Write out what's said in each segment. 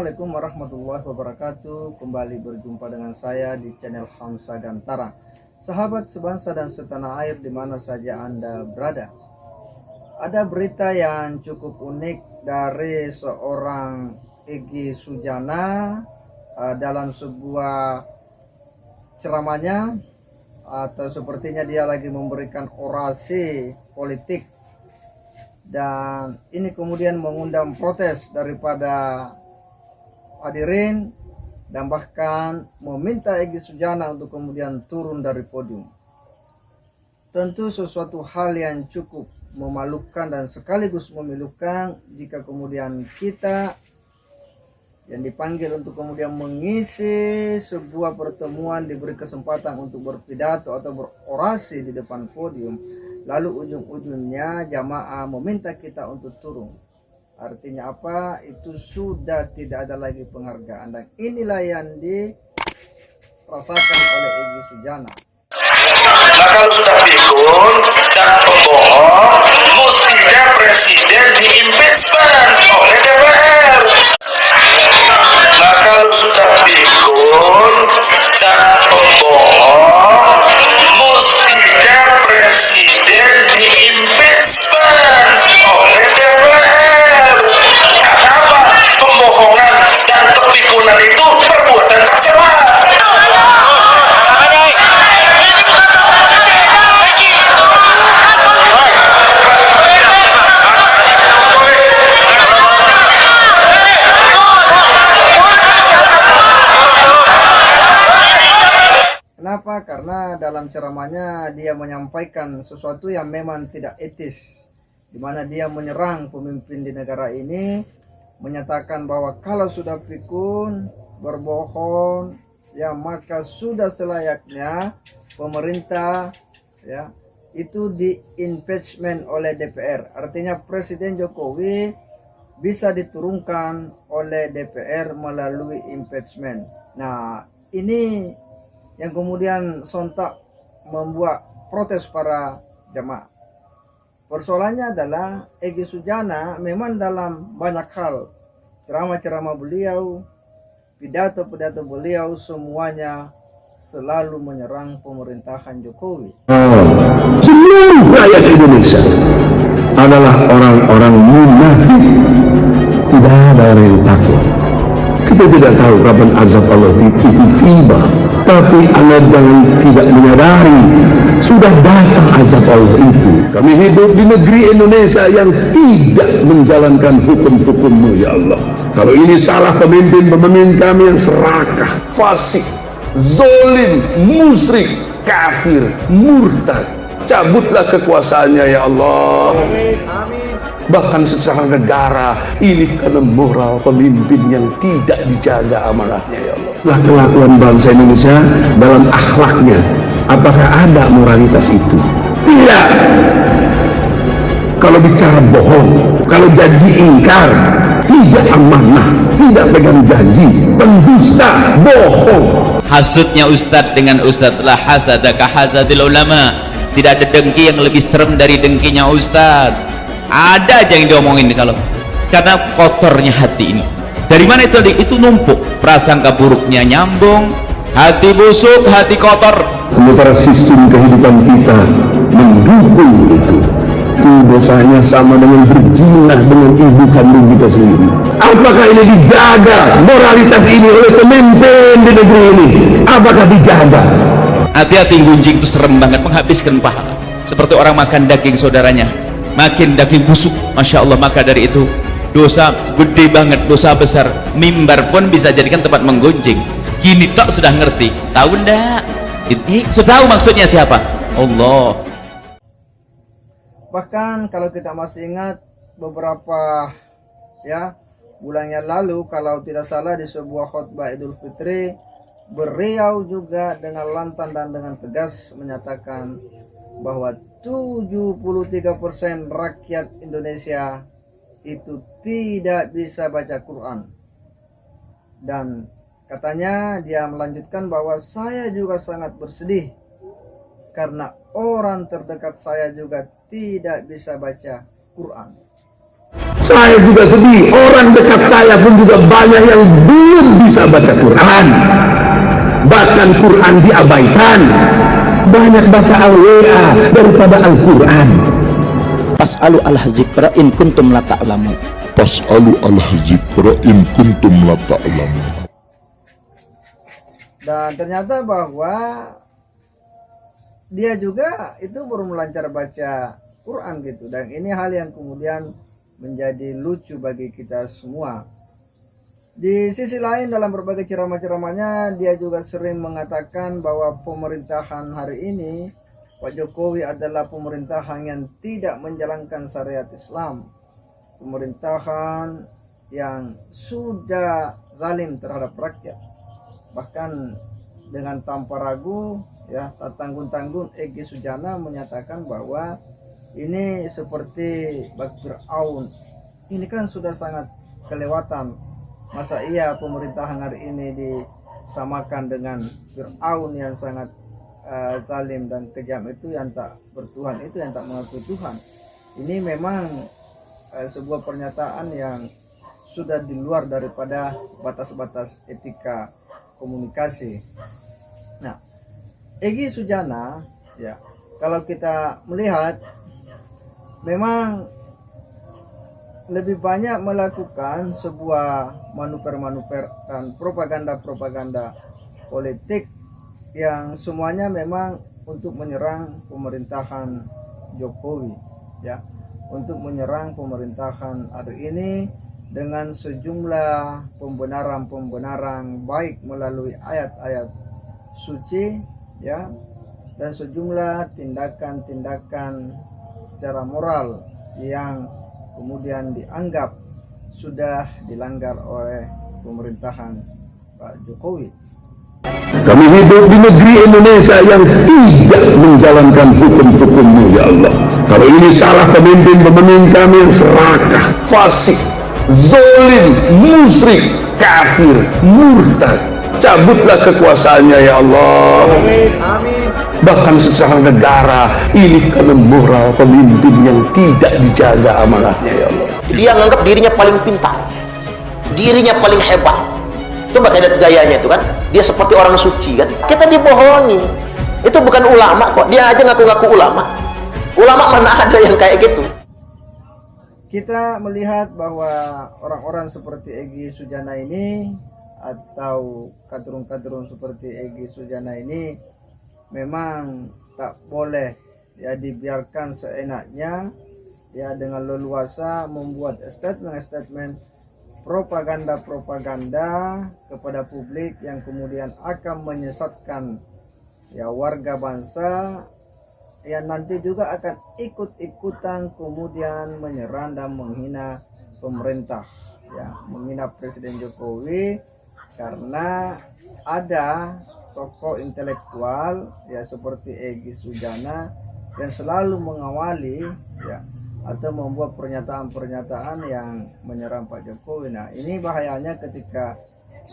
Assalamualaikum warahmatullahi wabarakatuh. Kembali berjumpa dengan saya di channel Hamsa Gantara. Sahabat sebangsa dan setanah air di mana saja Anda berada. Ada berita yang cukup unik dari seorang Egy Sujana dalam sebuah ceramahnya, atau sepertinya dia lagi memberikan orasi politik, dan ini kemudian mengundang protes daripada hadirin dan bahkan meminta Egy Sujana untuk kemudian turun dari podium. Tentu sesuatu hal yang cukup memalukan dan sekaligus memilukan jika kemudian kita yang dipanggil untuk kemudian mengisi sebuah pertemuan diberi kesempatan untuk berpidato atau berorasi di depan podium, lalu ujung-ujungnya jamaah meminta kita untuk turun. Artinya apa? Itu sudah tidak ada lagi penghargaan, dan inilah yang dirasakan oleh Egy Sujana. Nah, kalau sudah pikun dan pembohong, mestinya presiden diimpeachment oleh DPR. Nah, kalau sudah pikun dan pembohong, mestinya presiden diimpeachment oleh DPR. Karena apa? Pembohongan dan kepikunan itu perbuatan tercela. Kenapa? Karena dalam ceramahnya dia menyampaikan sesuatu yang memang tidak etis, di mana dia menyerang pemimpin di negara ini, menyatakan bahwa kalau sudah pikun berbohong, ya maka sudah selayaknya pemerintah ya itu di impeachment oleh DPR. Artinya Presiden Jokowi bisa diturunkan oleh DPR melalui impeachment. Nah, ini yang kemudian sontak membuat protes para jamaah. Persoalannya adalah Egy Sujana memang dalam banyak hal, ceramah-ceramah beliau, pidato-pidato beliau, semuanya selalu menyerang pemerintahan Jokowi. Seluruh rakyat Indonesia adalah orang-orang munafik. Tidak ada orang yang takut. Kita tidak tahu kapan azab Allah itu tiba, tapi Anda jangan tidak menyadari sudah datang azab Allah itu. Kami hidup di negeri Indonesia yang tidak menjalankan hukum-hukum-Mu, ya Allah. Kalau ini salah pemimpin kami yang serakah, fasik, zolim, musyrik, kafir, murtad, cabutlah kekuasaannya, ya Allah. Amin. Bahkan secara negara ini karena moral pemimpin yang tidak dijaga amanahnya, ya Allah. Lah kelakuan bangsa Indonesia dalam akhlaknya, apakah ada moralitas itu? Tidak. Kalau bicara bohong, kalau janji ingkar, tidak amanah, tidak pegang janji, pendusta, bohong. Hasudnya Ustadz dengan Ustadz, la hasadaka hasadil ulama. Tidak ada dengki yang lebih serem dari dengkinya Ustadz. Ada aja yang diomongin kalau, karena kotornya hati ini. Dari mana itu? Itu numpuk, prasangka buruknya nyambung, hati busuk, hati kotor. Sementara sistem kehidupan kita mendukung itu. Itu dosanya sama dengan berzinah dengan ibu kandung kita sendiri. Apakah ini dijaga moralitas ini oleh pemimpin di negeri ini? Apakah dijaga? Hati-hati, gunjing itu serem banget, menghabiskan pahala. Seperti orang makan daging saudaranya, makin daging busuk, Masya Allah. Maka dari itu dosa gede banget, dosa besar. Mimbar pun bisa jadikan tempat menggunjing. Gini tok sudah ngerti, tahu ndak? Sudah tahu maksudnya siapa? Allah. Bahkan kalau kita masih ingat beberapa bulan yang lalu, kalau tidak salah di sebuah khutbah Idul Fitri, beliau juga dengan lantang dan dengan tegas menyatakan bahwa 73% rakyat Indonesia itu tidak bisa baca Quran. Dan katanya dia melanjutkan bahwa saya juga sangat bersedih karena orang terdekat saya juga tidak bisa baca Quran. Saya juga sedih, orang dekat saya pun juga banyak yang belum bisa baca Quran. Bahkan Quran diabaikan. Banyak baca al-WA daripada Al-Quran. Fas'alu al-zikra in kuntum la ta'lamun. Fas'alu al-zikra in kuntum la ta'lamun. Dan ternyata bahwa dia juga itu baru melancar baca Quran gitu. Dan ini hal yang kemudian menjadi lucu bagi kita semua. Di sisi lain dalam berbagai ceramah-ceramahnya dia juga sering mengatakan bahwa pemerintahan hari ini Pak Jokowi adalah pemerintahan yang tidak menjalankan syariat Islam, pemerintahan yang sudah zalim terhadap rakyat. Bahkan dengan tanpa ragu ya, tak tanggung-tanggung Egy Sujana menyatakan bahwa ini seperti bak Fir'aun. Ini kan sudah sangat kelewatan. Masa iya pemerintahan hari ini disamakan dengan Fir'aun yang sangat zalim dan kejam itu, yang tak bertuhan itu, yang tak mengaku Tuhan. Ini memang sebuah pernyataan yang sudah di luar daripada batas-batas etika komunikasi. Nah, Egy Sujana ya, kalau kita melihat memang lebih banyak melakukan sebuah manuver-manuver dan propaganda-propaganda politik yang semuanya memang untuk menyerang pemerintahan Jokowi ya, untuk menyerang pemerintahan hari ini dengan sejumlah pembenaran-pembenaran baik melalui ayat-ayat suci ya, dan sejumlah tindakan-tindakan secara moral yang kemudian dianggap sudah dilanggar oleh pemerintahan Pak Jokowi. Kami hidup di negeri Indonesia yang tidak menjalankan hukum-hukum-Mu ya Allah. Kalau ini salah pemimpin kami yang serakah, fasik, zalim, musyrik, kafir, murtad. Cabutlah kekuasaannya ya Allah. Amin. Bahkan secara negara ini karena moral pemimpin yang tidak dijaga amanahnya ya Allah. Dia menganggap dirinya paling pintar, dirinya paling hebat. Coba lihat gayanya itu kan, dia seperti orang suci kan. Kita dibohongi. Itu bukan ulama kok, dia aja ngaku-ngaku ulama. Ulama mana ada yang kayak gitu. Kita melihat bahwa orang-orang seperti Egy Sujana ini atau kadrun-kadrun seperti Egy Sujana ini memang tak boleh ya dibiarkan seenaknya ya, dengan leluasa membuat statement-statement propaganda-propaganda kepada publik yang kemudian akan menyesatkan ya warga bangsa, yang nanti juga akan ikut-ikutan kemudian menyerang dan menghina pemerintah ya, menghina Presiden Jokowi, karena ada tokoh intelektual ya seperti Egy Sujana yang selalu mengawali ya atau membuat pernyataan-pernyataan yang menyerang Pak Jokowi. Nah, ini bahayanya ketika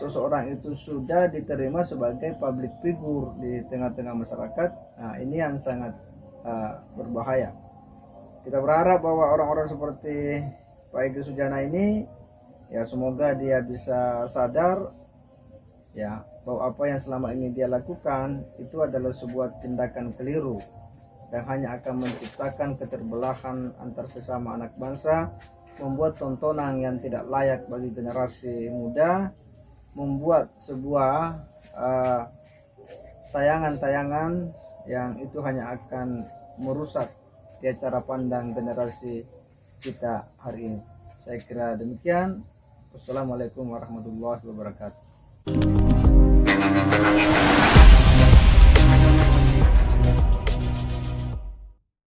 seseorang itu sudah diterima sebagai public figure di tengah-tengah masyarakat. Nah, ini yang sangat berbahaya. Kita berharap bahwa orang-orang seperti Pak Egy Sujana ini ya, semoga dia bisa sadar ya bahwa apa yang selama ini dia lakukan itu adalah sebuah tindakan keliru dan hanya akan menciptakan keterbelahan antar sesama anak bangsa, membuat tontonan yang tidak layak bagi generasi muda, membuat sebuah tayangan-tayangan yang itu hanya akan merusak ya cara pandang generasi kita hari ini. Saya kira demikian. Wassalamualaikum warahmatullahi wabarakatuh.